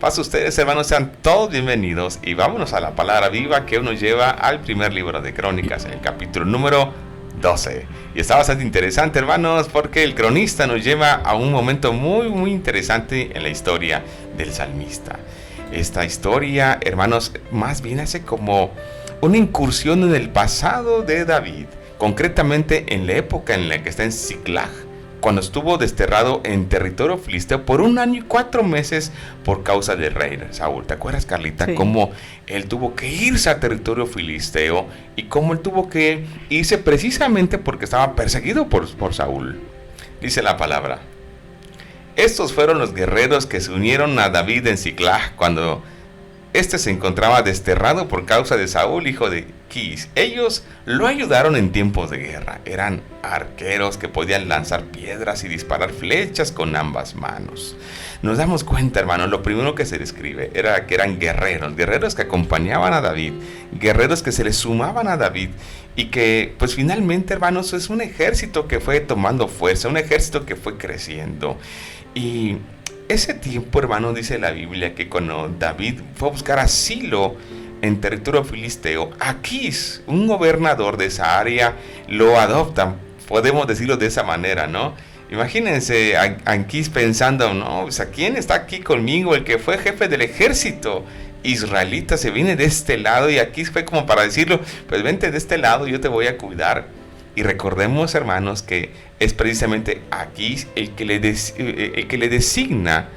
Paz a ustedes, hermanos, sean todos bienvenidos y vámonos a la palabra viva que nos lleva al primer libro de Crónicas, en el capítulo número 12. Y está bastante interesante, hermanos, porque el cronista nos lleva a un momento muy interesante en la historia del salmista. Esta historia, hermanos, más bien hace como una incursión en el pasado de David, concretamente en la época en la que está en Ziklag, cuando estuvo desterrado en territorio filisteo por 1 año y 4 meses por causa del rey Saúl. ¿Te acuerdas, Carlita? Sí. Cómo él tuvo que irse a territorio filisteo y cómo él tuvo que irse precisamente porque estaba perseguido por Saúl. Dice la palabra: estos fueron los guerreros que se unieron a David en Ziklag cuando este se encontraba desterrado por causa de Saúl, hijo de Quis. Ellos lo ayudaron en tiempos de guerra. Eran arqueros que podían lanzar piedras y disparar flechas con ambas manos. Nos damos cuenta, hermanos, lo primero que se describe era que eran guerreros que acompañaban a David, guerreros que se le sumaban a David y que, pues finalmente, hermanos, es un ejército que fue tomando fuerza, un ejército que fue creciendo. Y ese tiempo, hermano, dice la Biblia que cuando David fue a buscar asilo en territorio filisteo, Aquís, un gobernador de esa área, lo adoptan, podemos decirlo de esa manera, ¿no? Imagínense a Aquís pensando, no, pues ¿a quién está aquí conmigo? El que fue jefe del ejército israelita se viene de este lado, y Aquís fue como para decirlo, pues vente de este lado, yo te voy a cuidar. Y recordemos, hermanos, que es precisamente Aquís el que le designa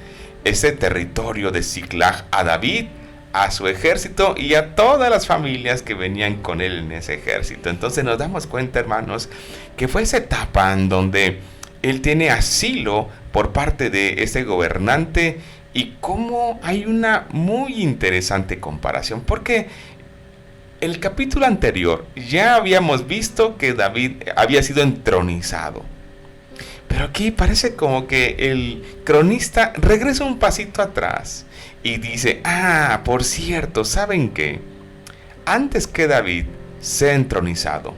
ese territorio de Ziklag a David, a su ejército y a todas las familias que venían con él en ese ejército. Entonces nos damos cuenta, hermanos, que fue esa etapa en donde él tiene asilo por parte de ese gobernante, y cómo hay una muy interesante comparación, porque el capítulo anterior ya habíamos visto que David había sido entronizado. Pero aquí parece como que el cronista regresa un pasito atrás y dice, por cierto, ¿saben qué? Antes que David sea entronizado,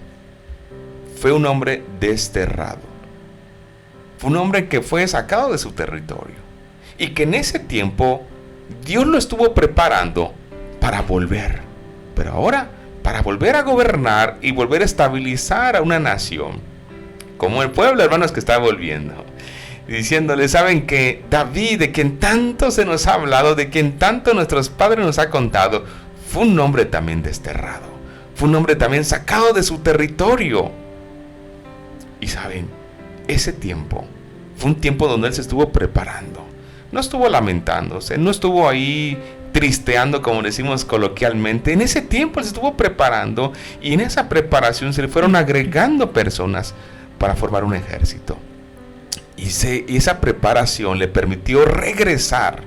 fue un hombre desterrado. Fue un hombre que fue sacado de su territorio. Y que en ese tiempo Dios lo estuvo preparando para volver. Pero ahora, para volver a gobernar y volver a estabilizar a una nación, como el pueblo, hermanos, que está volviendo, diciéndole, ¿saben que David, de quien tanto se nos ha hablado, de quien tanto nuestros padres nos ha contado, fue un hombre también desterrado, fue un hombre también sacado de su territorio? Y saben, ese tiempo fue un tiempo donde él se estuvo preparando, no estuvo lamentándose, no estuvo ahí tristeando, como decimos coloquialmente. En ese tiempo él se estuvo preparando, y en esa preparación se le fueron agregando personas para formar un ejército. Y esa preparación le permitió regresar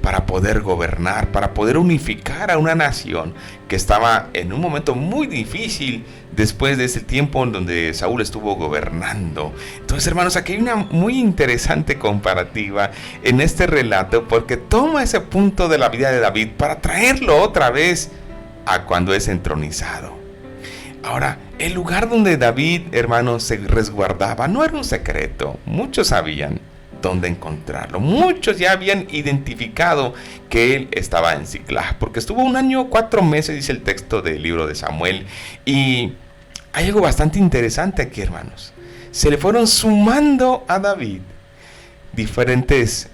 para poder gobernar, para poder unificar a una nación que estaba en un momento muy difícil después de ese tiempo en donde Saúl estuvo gobernando. Entonces, hermanos, aquí hay una muy interesante comparativa en este relato, porque toma ese punto de la vida de David para traerlo otra vez a cuando es entronizado. Ahora, el lugar donde David, hermanos, se resguardaba no era un secreto. Muchos sabían dónde encontrarlo. Muchos ya habían identificado que él estaba en Ziklag, porque estuvo 1 año 4 meses, dice el texto del libro de Samuel. Y hay algo bastante interesante aquí, hermanos. Se le fueron sumando a David diferentes,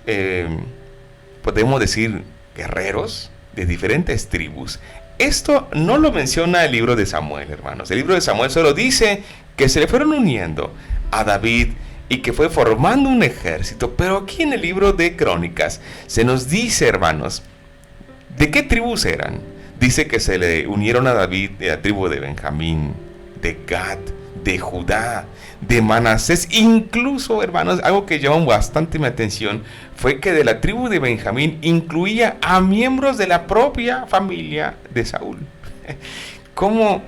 podemos decir, guerreros de diferentes tribus. Esto no lo menciona el libro de Samuel, hermanos. El libro de Samuel solo dice que se le fueron uniendo a David y que fue formando un ejército. Pero aquí en el libro de Crónicas se nos dice, hermanos, ¿de qué tribus eran? Dice que se le unieron a David de la tribu de Benjamín, de Gad, de Judá, de Manasés. Incluso, hermanos, algo que llamó bastante mi atención fue que de la tribu de Benjamín incluía a miembros de la propia familia de Saúl. Como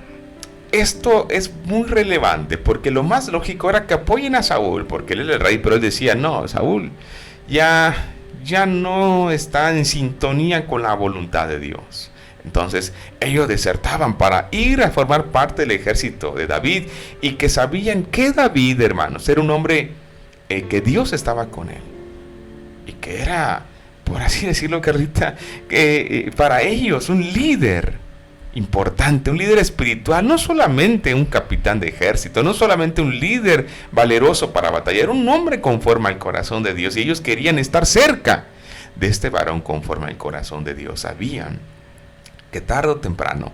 esto es muy relevante, porque lo más lógico era que apoyen a Saúl, porque él era el rey, pero él decía, no, Saúl ya no está en sintonía con la voluntad de Dios. Entonces ellos desertaban para ir a formar parte del ejército de David, y que sabían que David, hermanos, era un hombre que Dios estaba con él, y que era por así decirlo, Carlita, para ellos un líder importante, un líder espiritual, no solamente un capitán de ejército, no solamente un líder valeroso para batallar, un hombre conforme al corazón de Dios, y ellos querían estar cerca de este varón conforme al corazón de Dios. Sabían que tarde o temprano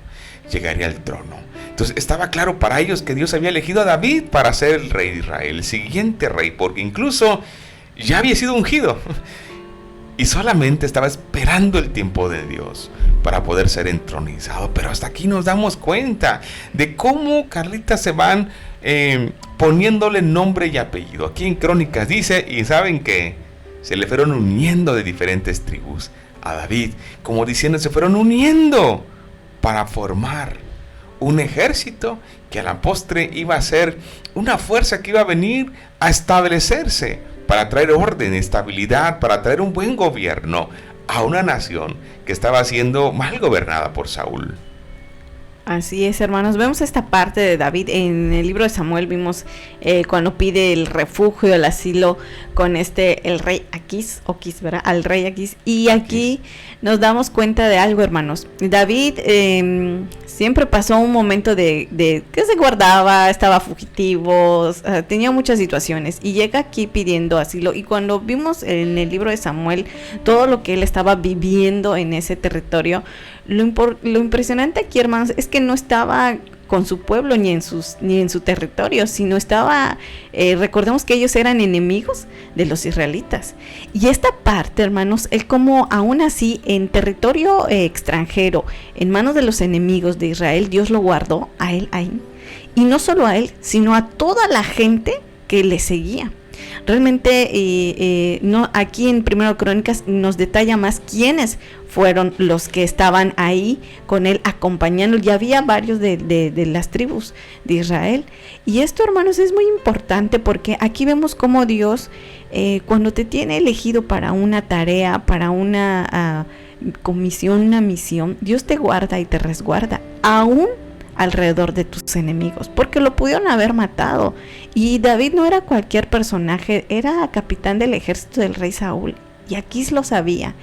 llegaría al trono. Entonces estaba claro para ellos que Dios había elegido a David para ser el rey de Israel, el siguiente rey, porque incluso ya había sido ungido y solamente estaba esperando el tiempo de Dios para poder ser entronizado. Pero hasta aquí nos damos cuenta de cómo, Carlita, se van poniéndole nombre y apellido. Aquí en Crónicas dice, y saben que se le fueron uniendo de diferentes tribus a David, como diciendo, se fueron uniendo para formar un ejército que a la postre iba a ser una fuerza que iba a venir a establecerse para traer orden, estabilidad, para traer un buen gobierno a una nación que estaba siendo mal gobernada por Saúl. Así es, hermanos. Vemos esta parte de David en el libro de Samuel. Vimos cuando pide el refugio, el asilo con el rey Aquís, ¿verdad? Al rey Aquís. Y aquí nos damos cuenta de algo, hermanos. David siempre pasó un momento de que se guardaba, estaba fugitivo, tenía muchas situaciones. Y llega aquí pidiendo asilo. Y cuando vimos en el libro de Samuel todo lo que él estaba viviendo en ese territorio, lo impresionante aquí, hermanos, es que no estaba con su pueblo ni en su territorio, sino estaba, recordemos que ellos eran enemigos de los israelitas. Y esta parte, hermanos, él como aún así en territorio extranjero, en manos de los enemigos de Israel, Dios lo guardó a él ahí. Y no solo a él, sino a toda la gente que le seguía. Realmente no, aquí en Primero Crónicas nos detalla más quiénes fueron los que estaban ahí con él acompañando, y había varios de las tribus de Israel. Y esto, hermanos, es muy importante porque aquí vemos cómo Dios cuando te tiene elegido para una tarea, para una comisión, una misión, Dios te guarda y te resguarda aún alrededor de tus enemigos, porque lo pudieron haber matado. Y David no era cualquier personaje, era capitán del ejército del rey Saúl, y Aquís lo sabía.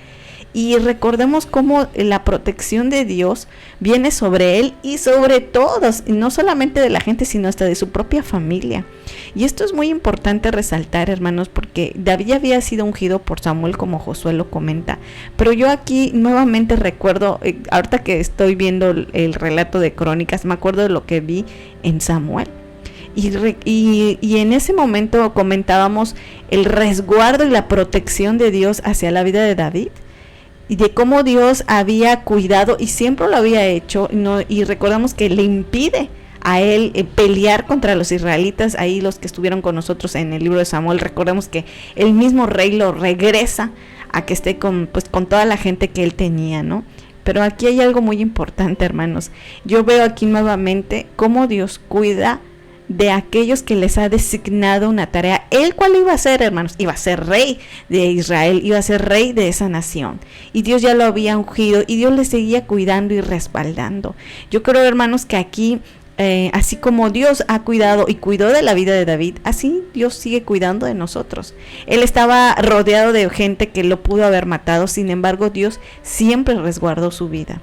Y recordemos cómo la protección de Dios viene sobre él y sobre todos, y no solamente de la gente, sino hasta de su propia familia. Y esto es muy importante resaltar, hermanos, porque David había sido ungido por Samuel, como Josué lo comenta. Pero yo aquí nuevamente recuerdo, ahorita que estoy viendo el relato de Crónicas, me acuerdo de lo que vi en Samuel. Y en ese momento comentábamos el resguardo y la protección de Dios hacia la vida de David, y de cómo Dios había cuidado y siempre lo había hecho, ¿no? Y recordamos que le impide a él pelear contra los israelitas, ahí los que estuvieron con nosotros en el libro de Samuel. Recordemos que el mismo rey lo regresa a que esté con toda la gente que él tenía, ¿no? Pero aquí hay algo muy importante, hermanos. Yo veo aquí nuevamente cómo Dios cuida de aquellos que les ha designado una tarea. ¿Él cuál iba a ser, hermanos? Iba a ser rey de Israel, iba a ser rey de esa nación, y Dios ya lo había ungido, y Dios le seguía cuidando y respaldando. Yo creo, hermanos, que aquí así como Dios ha cuidado y cuidó de la vida de David, así Dios sigue cuidando de nosotros. Él estaba rodeado de gente que lo pudo haber matado, sin embargo Dios siempre resguardó su vida.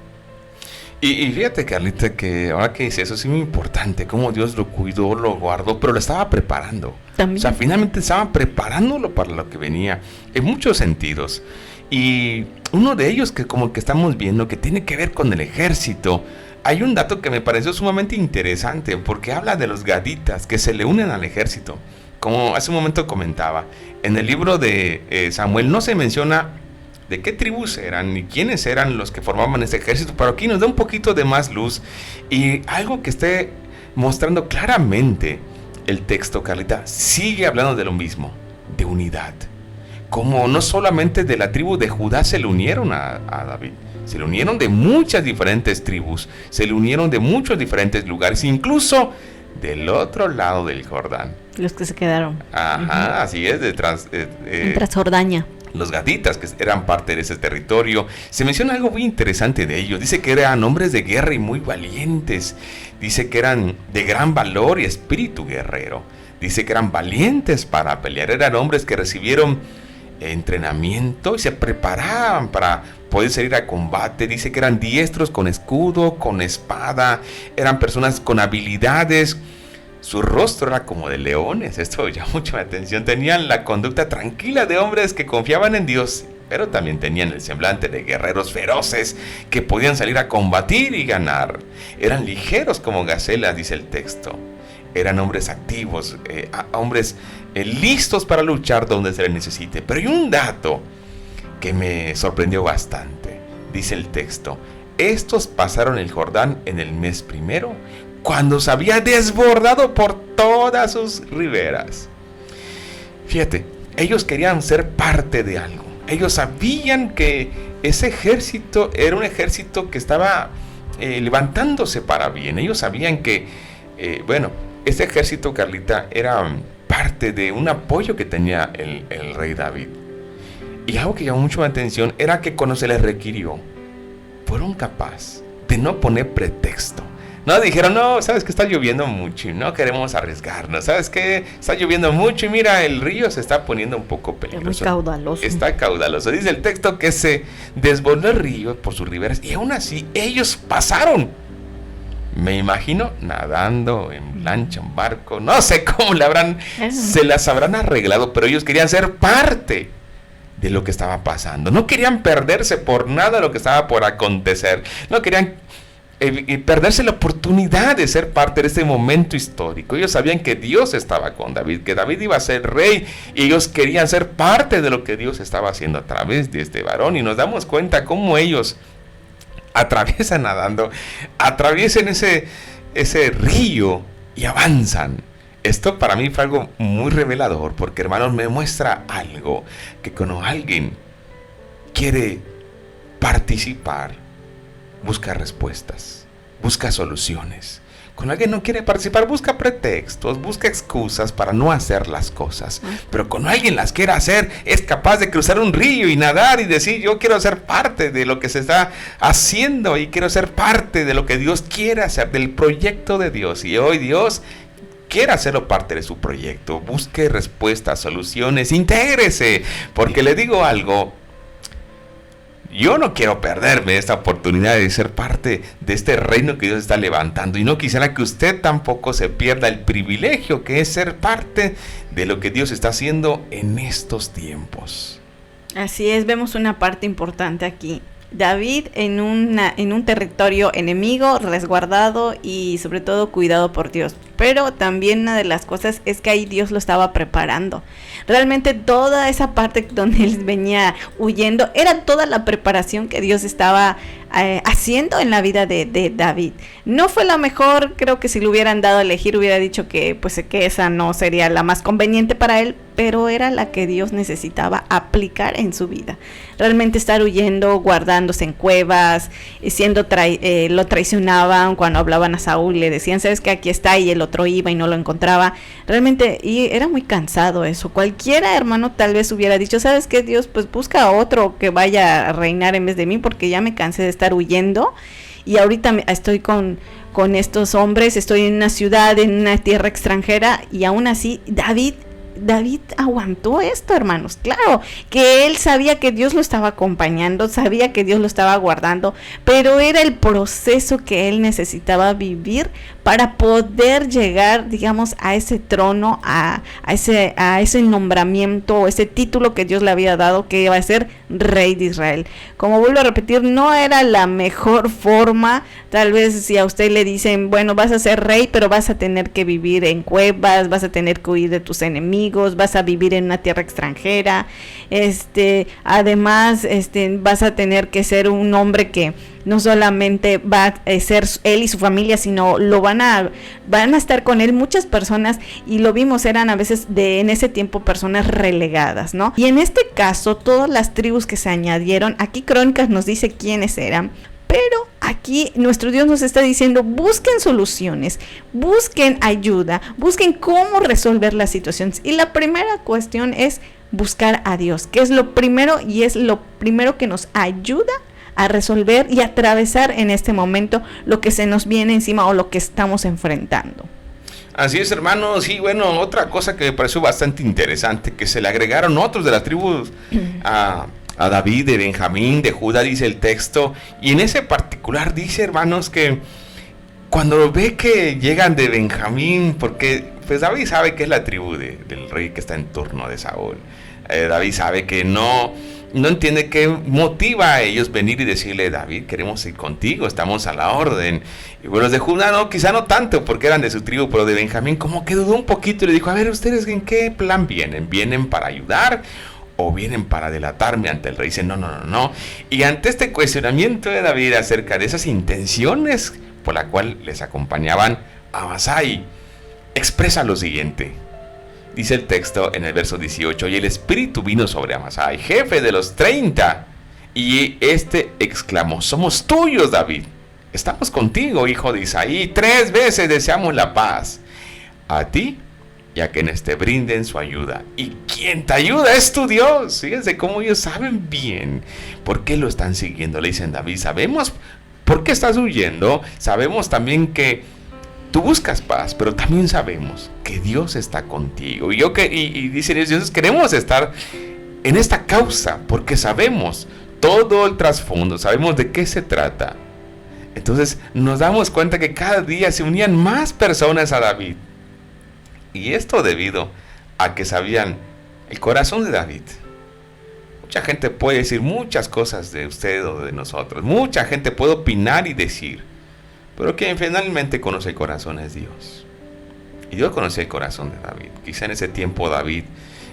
Y fíjate, Carlita, que ahora que dice eso es muy importante, cómo Dios lo cuidó, lo guardó, pero lo estaba preparando. También. O sea, finalmente estaba preparándolo para lo que venía, en muchos sentidos. Y uno de ellos que como que estamos viendo, que tiene que ver con el ejército, hay un dato que me pareció sumamente interesante, porque habla de los gaditas que se le unen al ejército. Como hace un momento comentaba, en el libro de Samuel no se menciona de qué tribus eran ni quiénes eran los que formaban ese ejército, pero aquí nos da un poquito de más luz y algo que esté mostrando claramente el texto, Carlita, sigue hablando de lo mismo, de unidad. Como no solamente de la tribu de Judá se le unieron a David, se le unieron de muchas diferentes tribus, se le unieron de muchos diferentes lugares, incluso del otro lado del Jordán. Los que se quedaron. Ajá, así es, en Transjordania. Los gaditas, que eran parte de ese territorio. Se menciona algo muy interesante de ellos. Dice que eran hombres de guerra y muy valientes. Dice que eran de gran valor y espíritu guerrero. Dice que eran valientes para pelear. Eran hombres que recibieron entrenamiento y se preparaban para poder salir a combate. Dice que eran diestros con escudo, con espada, eran personas con habilidades. Su rostro era como de leones, esto llamó mucho la atención. Tenían la conducta tranquila de hombres que confiaban en Dios, pero también tenían el semblante de guerreros feroces que podían salir a combatir y ganar. Eran ligeros como gacelas, dice el texto. Eran hombres activos, hombres listos para luchar donde se les necesite. Pero hay un dato que me sorprendió bastante. Dice el texto: estos pasaron el Jordán en el mes primero, cuando se había desbordado por todas sus riberas. Fíjate, ellos querían ser parte de algo. Ellos sabían que ese ejército era un ejército que estaba levantándose para bien. Ellos sabían que, este ejército, Carlita, era parte de un apoyo que tenía el rey David. Y algo que llamó mucho la atención era que cuando se les requirió, fueron capaces de no poner pretexto. No dijeron: no, sabes que está lloviendo mucho y no queremos arriesgarnos. Sabes que está lloviendo mucho y mira, el río se está poniendo un poco peligroso. Es muy caudaloso. Está caudaloso. Dice el texto que se desbordó el río por sus riberas y aún así ellos pasaron. Me imagino nadando en lancha, en barco. No sé cómo se las habrán arreglado, pero ellos querían ser parte de lo que estaba pasando. No querían perderse por nada lo que estaba por acontecer. No querían perderse la oportunidad de ser parte de este momento histórico. Ellos sabían que Dios estaba con David, que David iba a ser rey, y ellos querían ser parte de lo que Dios estaba haciendo a través de este varón. Y nos damos cuenta cómo ellos atraviesan nadando, atraviesan ese río y avanzan. Esto para mí fue algo muy revelador, porque, hermanos, me muestra algo, que cuando alguien quiere participar, busca respuestas, busca soluciones. Cuando alguien no quiere participar, busca pretextos, busca excusas para no hacer las cosas. Pero cuando alguien las quiere hacer, es capaz de cruzar un río y nadar y decir: yo quiero ser parte de lo que se está haciendo y quiero ser parte de lo que Dios quiere hacer, del proyecto de Dios. Y hoy Dios quiere hacerlo parte de su proyecto. Busque respuestas, soluciones, intégrese, porque le digo algo: yo no quiero perderme esta oportunidad de ser parte de este reino que Dios está levantando, y no quisiera que usted tampoco se pierda el privilegio que es ser parte de lo que Dios está haciendo en estos tiempos. Así es, vemos una parte importante aquí. David en un territorio enemigo, resguardado y sobre todo cuidado por Dios. Pero también una de las cosas es que ahí Dios lo estaba preparando. Realmente toda esa parte donde él venía huyendo era toda la preparación que Dios estaba haciendo en la vida de David. No fue la mejor, creo que si le hubieran dado a elegir hubiera dicho que esa no sería la más conveniente para él, pero era la que Dios necesitaba aplicar en su vida. Realmente estar huyendo, guardándose en cuevas, lo traicionaban cuando hablaban a Saúl, le decían: sabes que aquí está, y el otro iba y no lo encontraba. Realmente, y era muy cansado eso. Cualquiera, hermano, tal vez hubiera dicho: sabes qué, Dios, pues busca a otro que vaya a reinar en vez de mí, porque ya me cansé de estar huyendo y ahorita estoy con estos hombres, estoy en una ciudad, en una tierra extranjera. Y aún así David aguantó esto, hermanos. Claro que él sabía que Dios lo estaba acompañando, sabía que Dios lo estaba guardando, pero era el proceso que él necesitaba vivir para poder llegar, digamos, a ese trono, a ese nombramiento, ese título que Dios le había dado, que iba a ser rey de Israel. Como vuelvo a repetir, no era la mejor forma. Tal vez si a usted le dicen: bueno, vas a ser rey, pero vas a tener que vivir en cuevas, vas a tener que huir de tus enemigos, vas a vivir en una tierra extranjera, además vas a tener que ser un hombre que no solamente va a ser él y su familia, sino van a estar con él muchas personas, y lo vimos, eran a veces en ese tiempo personas relegadas, ¿no? Y en este caso, todas las tribus que se añadieron, aquí Crónicas nos dice quiénes eran, pero aquí nuestro Dios nos está diciendo: busquen soluciones, busquen ayuda, busquen cómo resolver las situaciones. Y la primera cuestión es buscar a Dios, que es lo primero, y es lo primero que nos ayuda a resolver y atravesar en este momento lo que se nos viene encima o lo que estamos enfrentando. Así es, hermanos. Y bueno, otra cosa que me pareció bastante interesante, que se le agregaron otros de las tribus a David, de Benjamín, de Judá, dice el texto. Y en ese particular dice, hermanos, que cuando ve que llegan de Benjamín, porque pues David sabe que es la tribu del rey que está en turno de Saúl. David sabe que no entiende qué motiva a ellos venir y decirle: David, queremos ir contigo, estamos a la orden. Y bueno, los de Judá no, quizá no tanto porque eran de su tribu, pero de Benjamín como que dudó un poquito y le dijo: a ver, ¿ustedes en qué plan vienen? ¿Vienen para ayudar o vienen para delatarme ante el rey? Dice: no. Y ante este cuestionamiento de David acerca de esas intenciones por la cual les acompañaban, Amasai expresa lo siguiente. Dice el texto en el verso 18: y el espíritu vino sobre Amasai, jefe de los 30, y este exclamó: somos tuyos, David, estamos contigo, hijo de Isaí, 3 veces deseamos la paz, a ti y a quienes te brinden su ayuda. Y quien te ayuda es tu Dios. Fíjense cómo ellos saben bien por qué lo están siguiendo. Le dicen: David, sabemos por qué estás huyendo, sabemos también que tú buscas paz, pero también sabemos que Dios está contigo. Y dicen ellos: queremos estar en esta causa porque sabemos todo el trasfondo, sabemos de qué se trata. Entonces nos damos cuenta que cada día se unían más personas a David. Y esto debido a que sabían el corazón de David. Mucha gente puede decir muchas cosas de usted o de nosotros. Mucha gente puede opinar y decir. Pero quien finalmente conoce el corazón es Dios. Y Dios conoce el corazón de David. Quizá en ese tiempo David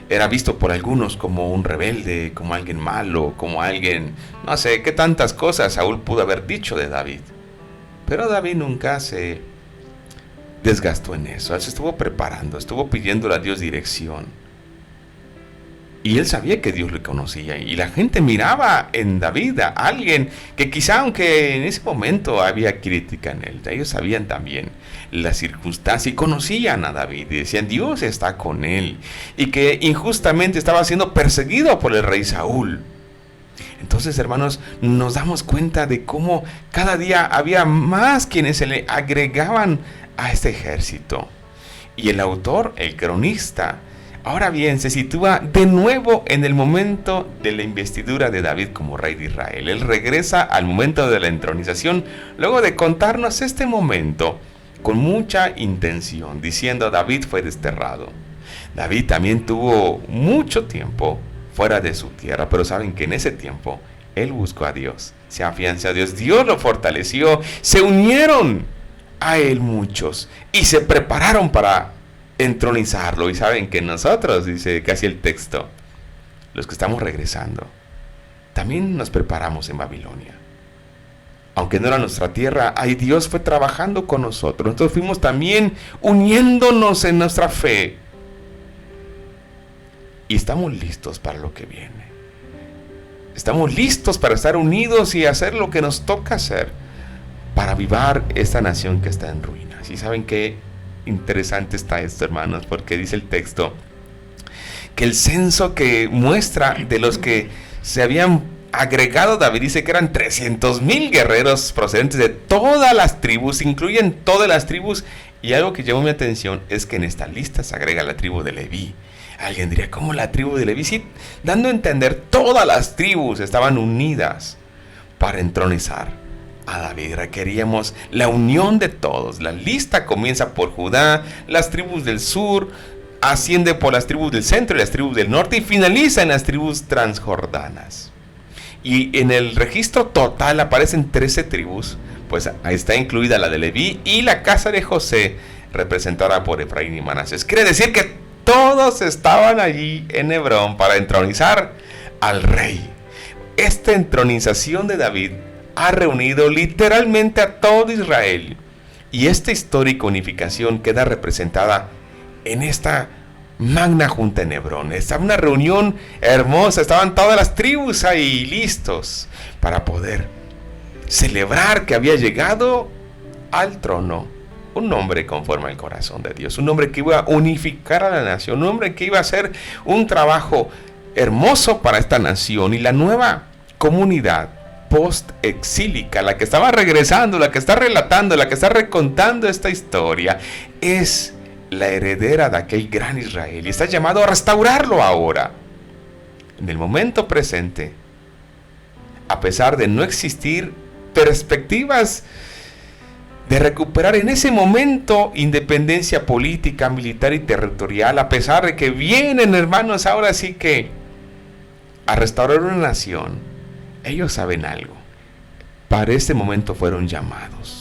era visto por algunos como un rebelde, como alguien malo, como alguien, no sé, qué tantas cosas Saúl pudo haber dicho de David. Pero David nunca se desgastó en eso. Él se estuvo preparando, estuvo pidiéndole a Dios dirección. Y él sabía que Dios le conocía, y la gente miraba en David a alguien que quizá, aunque en ese momento había crítica en él, ellos sabían también las circunstancias y conocían a David y decían: Dios está con él, y que injustamente estaba siendo perseguido por el rey Saúl. Entonces, hermanos, nos damos cuenta de cómo cada día había más quienes se le agregaban a este ejército. Y el autor, el cronista, ahora bien, se sitúa de nuevo en el momento de la investidura de David como rey de Israel. Él regresa al momento de la entronización, luego de contarnos este momento con mucha intención, diciendo: David fue desterrado. David también tuvo mucho tiempo fuera de su tierra, pero saben que en ese tiempo él buscó a Dios, se afianzó a Dios, Dios lo fortaleció, se unieron a él muchos y se prepararon para entronizarlo. Y saben que nosotros, dice casi el texto, los que estamos regresando, también nos preparamos en Babilonia. Aunque no era nuestra tierra, ahí Dios fue trabajando con nosotros. Nosotros fuimos también uniéndonos en nuestra fe. Y estamos listos para lo que viene. Estamos listos para estar unidos y hacer lo que nos toca hacer para avivar esta nación que está en ruinas. Y saben qué interesante está esto, hermanos, porque dice el texto que el censo que muestra de los que se habían agregado David, dice que eran 300,000 guerreros procedentes de todas las tribus, incluyen todas las tribus. Y algo que llamó mi atención es que en esta lista se agrega la tribu de Leví. Alguien diría: ¿cómo la tribu de Leví? Sí, dando a entender, todas las tribus estaban unidas para entronizar a David. Requeríamos la unión de todos. La lista comienza por Judá, las tribus del sur, asciende por las tribus del centro y las tribus del norte, y finaliza en las tribus transjordanas. Y en el registro total aparecen 13 tribus, pues ahí está incluida la de Leví y la casa de José, representada por Efraín y Manasés. Quiere decir que todos estaban allí en Hebrón para entronizar al rey. Esta entronización de David ha reunido literalmente a todo Israel, y esta histórica unificación queda representada en esta magna junta en Hebrón. Estaba una reunión hermosa, estaban todas las tribus ahí listos para poder celebrar que había llegado al trono un hombre conforme al corazón de Dios, un hombre que iba a unificar a la nación, un hombre que iba a hacer un trabajo hermoso para esta nación y la nueva comunidad post-exílica, la que estaba regresando, la que está relatando, la que está recontando esta historia, es la heredera de aquel gran Israel y está llamado a restaurarlo ahora. En el momento presente, a pesar de no existir perspectivas de recuperar en ese momento independencia política, militar y territorial, a pesar de que vienen, hermanos, ahora sí que a restaurar una nación, ellos saben algo. Para ese momento fueron llamados.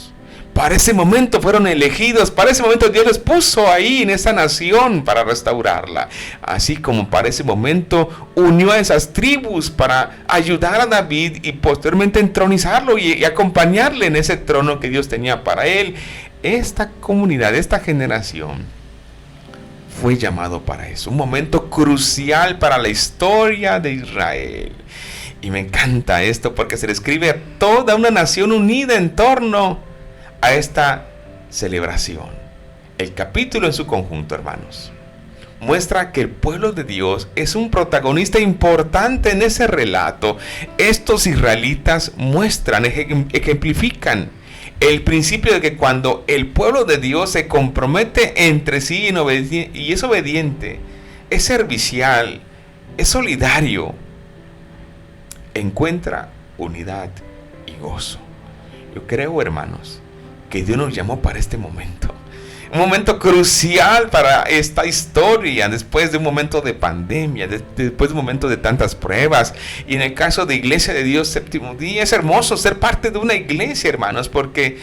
Para ese momento fueron elegidos, para ese momento Dios les puso ahí en esa nación para restaurarla. Así como para ese momento unió a esas tribus para ayudar a David y posteriormente entronizarlo y acompañarle en ese trono que Dios tenía para él. Esta comunidad, esta generación fue llamado para eso. Un momento crucial para la historia de Israel. Y me encanta esto porque se describe a toda una nación unida en torno a esta celebración. El capítulo en su conjunto, hermanos, muestra que el pueblo de Dios es un protagonista importante en ese relato. Estos israelitas muestran, ejemplifican el principio de que cuando el pueblo de Dios se compromete entre sí y es obediente, es servicial, es solidario, encuentra unidad y gozo. Yo creo, hermanos, que Dios nos llamó para este momento. Un momento crucial para esta historia, después de un momento de pandemia, después de un momento de tantas pruebas. Y en el caso de Iglesia de Dios Séptimo Día, es hermoso ser parte de una iglesia, hermanos, porque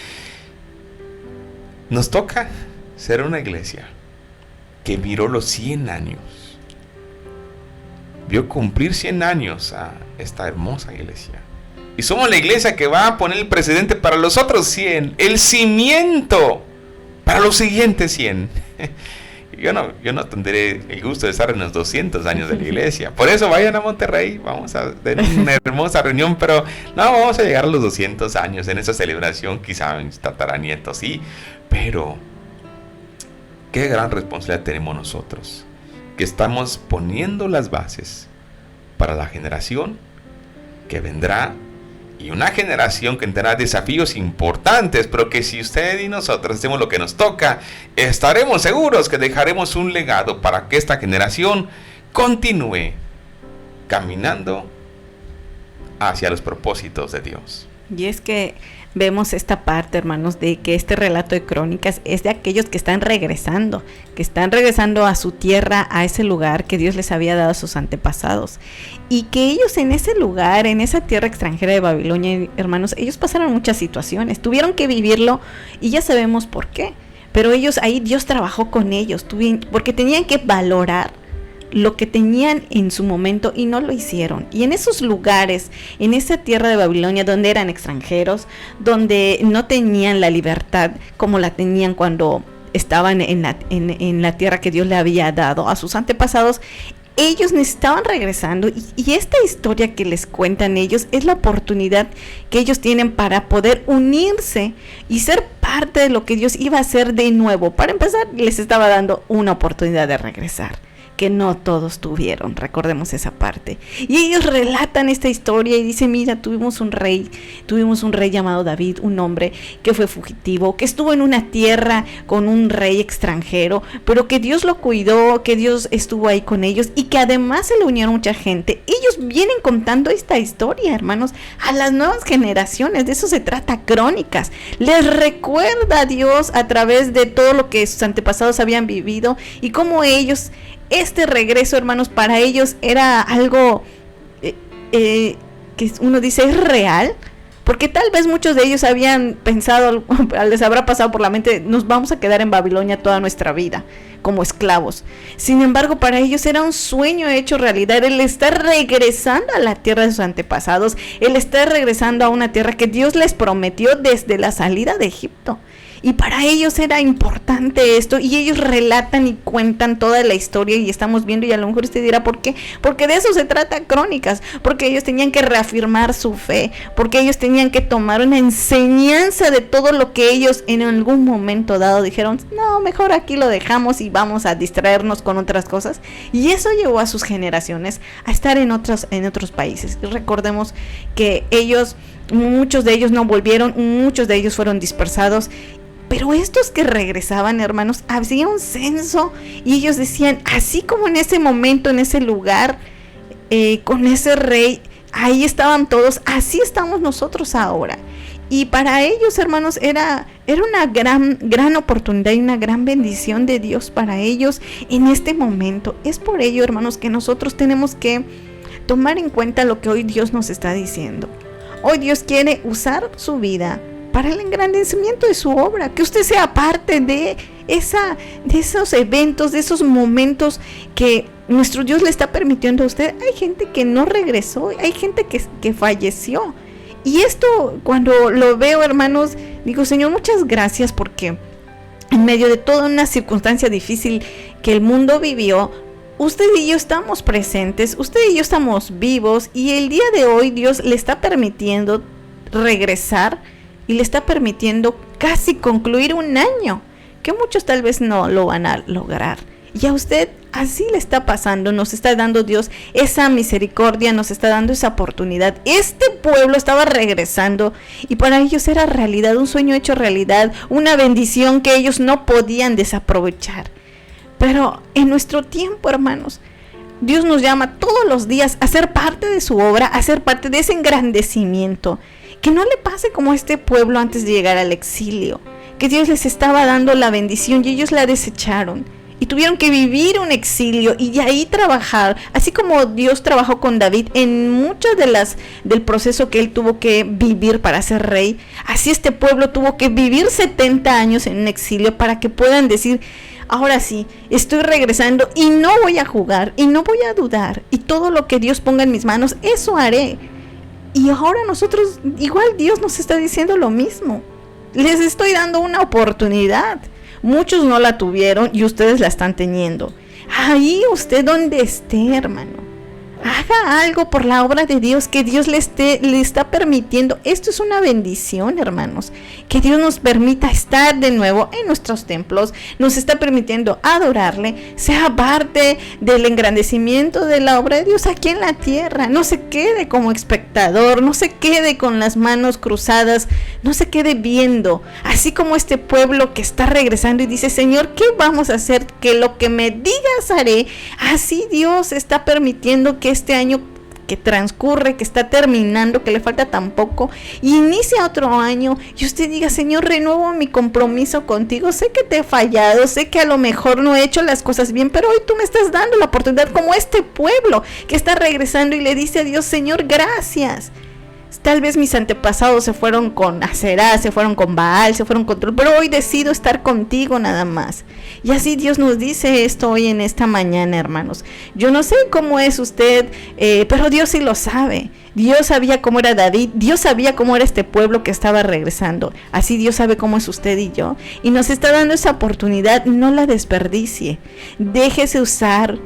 nos toca ser una iglesia que miró los 100 años. Vio cumplir 100 años a esta hermosa iglesia. Y somos la iglesia que va a poner el precedente para los otros 100, el cimiento para los siguientes 100. Yo no tendré el gusto de estar en los 200 años de la iglesia. Por eso vayan a Monterrey, vamos a tener una hermosa reunión, pero no vamos a llegar a los 200 años en esa celebración, quizá en tataranietos, sí, pero qué gran responsabilidad tenemos nosotros, que estamos poniendo las bases para la generación que vendrá. Y una generación que tendrá desafíos importantes, pero que si usted y nosotros hacemos lo que nos toca, estaremos seguros que dejaremos un legado para que esta generación continúe caminando hacia los propósitos de Dios. Y es que vemos esta parte, hermanos, de que este relato de Crónicas es de aquellos que están regresando a su tierra, a ese lugar que Dios les había dado a sus antepasados. Y que ellos en ese lugar, en esa tierra extranjera de Babilonia, hermanos, ellos pasaron muchas situaciones, tuvieron que vivirlo y ya sabemos por qué. Pero ellos, ahí Dios trabajó con ellos, porque tenían que valorar lo que tenían en su momento y no lo hicieron. Y en esos lugares, en esa tierra de Babilonia donde eran extranjeros, donde no tenían la libertad como la tenían cuando estaban en la tierra que Dios le había dado a sus antepasados, ellos necesitaban regresando y esta historia que les cuentan ellos es la oportunidad que ellos tienen para poder unirse y ser parte de lo que Dios iba a hacer de nuevo. Para empezar, les estaba dando una oportunidad de regresar, que no todos tuvieron, recordemos esa parte. Y ellos relatan esta historia y dicen, mira, tuvimos un rey llamado David, un hombre que fue fugitivo, que estuvo en una tierra con un rey extranjero, pero que Dios lo cuidó, que Dios estuvo ahí con ellos y que además se le unieron mucha gente. Ellos vienen contando esta historia, hermanos, a las nuevas generaciones. De eso se trata Crónicas. Les recuerda a Dios a través de todo lo que sus antepasados habían vivido y cómo ellos, este regreso, hermanos, para ellos era algo que uno dice es real, porque tal vez muchos de ellos habían pensado, les habrá pasado por la mente, nos vamos a quedar en Babilonia toda nuestra vida como esclavos. Sin embargo, para ellos era un sueño hecho realidad, el estar regresando a la tierra de sus antepasados, el estar regresando a una tierra que Dios les prometió desde la salida de Egipto. Y para ellos era importante esto, y ellos relatan y cuentan toda la historia, y estamos viendo, y a lo mejor usted dirá, ¿por qué? Porque de eso se trata Crónicas, porque ellos tenían que reafirmar su fe, porque ellos tenían que tomar una enseñanza de todo lo que ellos en algún momento dado dijeron, no, mejor aquí lo dejamos y vamos a distraernos con otras cosas, y eso llevó a sus generaciones a estar en otros países. Y recordemos que muchos de ellos no volvieron, muchos de ellos fueron dispersados. Pero estos que regresaban, hermanos, hacía un censo y ellos decían, así como en ese momento, en ese lugar, con ese rey, ahí estaban todos, así estamos nosotros ahora. Y para ellos, hermanos, era una gran oportunidad y una gran bendición de Dios para ellos en este momento. Es por ello, hermanos, que nosotros tenemos que tomar en cuenta lo que hoy Dios nos está diciendo. Hoy Dios quiere usar su vida para el engrandecimiento de su obra, que usted sea parte de esos eventos, de esos momentos que nuestro Dios le está permitiendo a usted. Hay gente que no regresó, hay gente que falleció. Y esto, cuando lo veo, hermanos, digo, Señor, muchas gracias, porque en medio de toda una circunstancia difícil que el mundo vivió, usted y yo estamos presentes, usted y yo estamos vivos, y el día de hoy Dios le está permitiendo regresar y le está permitiendo casi concluir un año, que muchos tal vez no lo van a lograr. Y a usted así le está pasando, nos está dando Dios esa misericordia, nos está dando esa oportunidad. Este pueblo estaba regresando y para ellos era realidad, un sueño hecho realidad, una bendición que ellos no podían desaprovechar. Pero en nuestro tiempo, hermanos, Dios nos llama todos los días a ser parte de su obra, a ser parte de ese engrandecimiento. Que no le pase como a este pueblo antes de llegar al exilio, que Dios les estaba dando la bendición y ellos la desecharon y tuvieron que vivir un exilio y de ahí trabajar, así como Dios trabajó con David en muchas del proceso que él tuvo que vivir para ser rey. Así este pueblo tuvo que vivir 70 años en un exilio para que puedan decir, ahora sí, estoy regresando y no voy a jugar y no voy a dudar, y todo lo que Dios ponga en mis manos, eso haré. Y ahora nosotros, igual Dios nos está diciendo lo mismo. Les estoy dando una oportunidad. Muchos no la tuvieron y ustedes la están teniendo. Ahí usted donde esté, hermano, haga algo por la obra de Dios, que Dios le está permitiendo. Esto es una bendición, hermanos, que Dios nos permita estar de nuevo en nuestros templos, nos está permitiendo adorarle, sea parte del engrandecimiento de la obra de Dios aquí en la tierra. No se quede como espectador, no se quede con las manos cruzadas, no se quede viendo, así como este pueblo que está regresando y dice, Señor, ¿qué vamos a hacer? Que lo que me digas haré. Así Dios está permitiendo que este año que transcurre, que está terminando, que le falta tan poco, y inicia otro año, y usted diga, Señor, renuevo mi compromiso contigo. Sé que te he fallado, sé que a lo mejor no he hecho las cosas bien, pero hoy tú me estás dando la oportunidad, como este pueblo que está regresando y le dice a Dios, Señor, gracias. Tal vez mis antepasados se fueron con Aserá, se fueron con Baal, se fueron con todo, pero hoy decido estar contigo nada más. Y así Dios nos dice esto hoy en esta mañana, hermanos. Yo no sé cómo es usted, pero Dios sí lo sabe. Dios sabía cómo era David, Dios sabía cómo era este pueblo que estaba regresando. Así Dios sabe cómo es usted y yo. Y nos está dando esa oportunidad, no la desperdicie. Déjese usar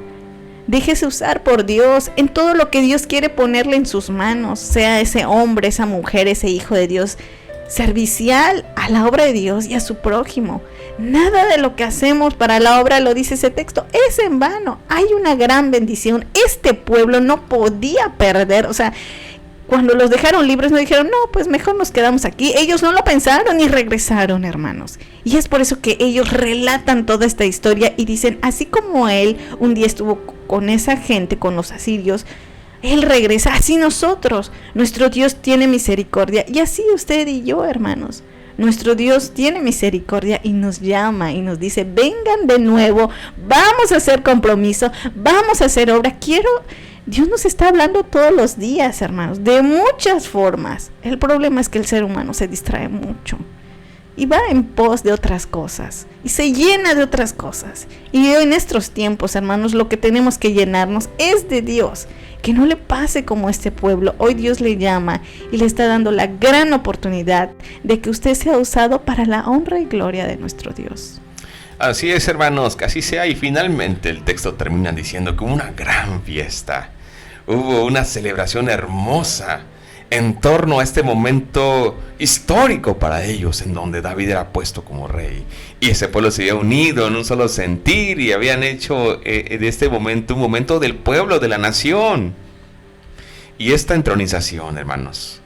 por Dios en todo lo que Dios quiere ponerle en sus manos, sea ese hombre, esa mujer, ese hijo de Dios, servicial a la obra de Dios y a su prójimo. Nada de lo que hacemos para la obra, lo dice ese texto, es en vano. Hay una gran bendición. Este pueblo no podía perder, o sea, cuando los dejaron libres no dijeron, no, pues mejor nos quedamos aquí. Ellos no lo pensaron y regresaron, hermanos. Y es por eso que ellos relatan toda esta historia y dicen, así como él un día estuvo con esa gente, con los asirios, él regresa, así nosotros. Nuestro Dios tiene misericordia. Y así usted y yo, hermanos. Nuestro Dios tiene misericordia y nos llama y nos dice, vengan de nuevo, vamos a hacer compromiso, vamos a hacer obra. Dios nos está hablando todos los días, hermanos, de muchas formas. El problema es que el ser humano se distrae mucho y va en pos de otras cosas y se llena de otras cosas. Y en estos tiempos, hermanos, lo que tenemos que llenarnos es de Dios. que no le pase como este pueblo. Hoy Dios le llama y le está dando la gran oportunidad de que usted sea usado para la honra y gloria de nuestro Dios. Así es, hermanos, que así sea. Y finalmente el texto termina diciendo que hubo una gran fiesta, hubo una celebración hermosa en torno a este momento histórico para ellos, en donde David era puesto como rey, y ese pueblo se había unido en un solo sentir, y habían hecho de este momento un momento del pueblo, de la nación. Y esta entronización, hermanos,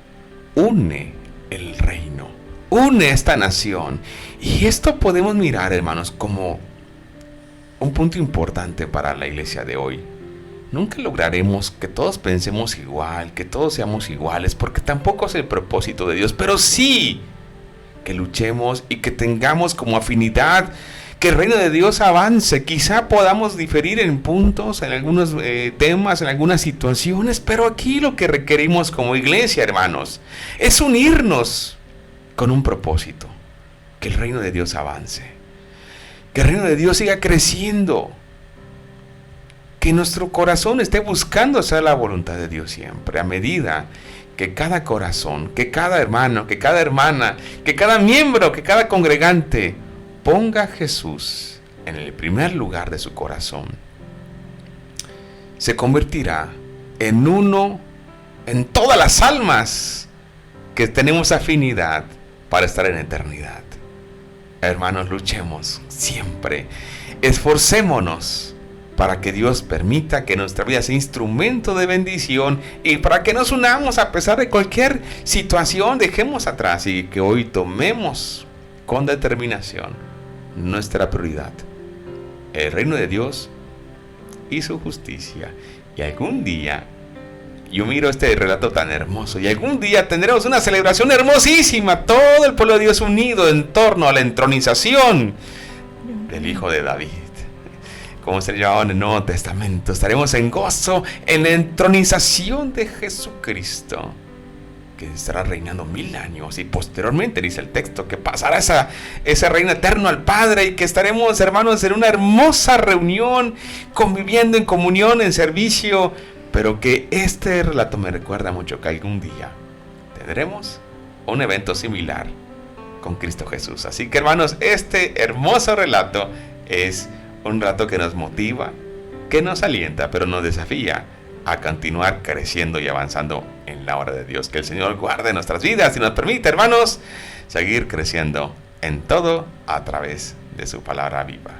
une el reino, une esta nación, y esto podemos mirar, hermanos, como un punto importante para la iglesia de hoy. Nunca lograremos que todos pensemos igual, que todos seamos iguales, porque tampoco es el propósito de Dios, pero sí que luchemos y que tengamos como afinidad, que el reino de Dios avance. Quizá podamos diferir en puntos, en algunos temas, en algunas situaciones, pero aquí lo que requerimos como iglesia, hermanos, es unirnos con un propósito, que el reino de Dios avance, que el reino de Dios siga creciendo, que nuestro corazón esté buscando hacer la voluntad de Dios siempre, a medida que cada corazón, que cada hermano, que cada hermana, que cada miembro, que cada congregante ponga a Jesús en el primer lugar de su corazón, se convertirá en uno en todas las almas que tenemos afinidad para estar en eternidad. Hermanos, luchemos siempre, esforcémonos para que Dios permita que nuestra vida sea instrumento de bendición, y para que nos unamos a pesar de cualquier situación, dejemos atrás, y que hoy tomemos con determinación nuestra prioridad, el reino de Dios y su justicia. Y algún día, yo miro este relato tan hermoso, y algún día tendremos una celebración hermosísima, todo el pueblo de Dios unido en torno a la entronización del Hijo de David. Como se llamaba en el Nuevo Testamento, estaremos en gozo en la entronización de Jesucristo, que estará reinando 1000 años, y posteriormente dice el texto que pasará ese reino eterno al Padre, y que estaremos, hermanos, en una hermosa reunión, conviviendo en comunión, en servicio. Pero que este relato me recuerda mucho que algún día tendremos un evento similar con Cristo Jesús. Así que, hermanos, este hermoso relato es un relato que nos motiva, que nos alienta, pero nos desafía a continuar creciendo y avanzando en la obra de Dios. Que el Señor guarde nuestras vidas y nos permita, hermanos, seguir creciendo en todo a través de su palabra viva.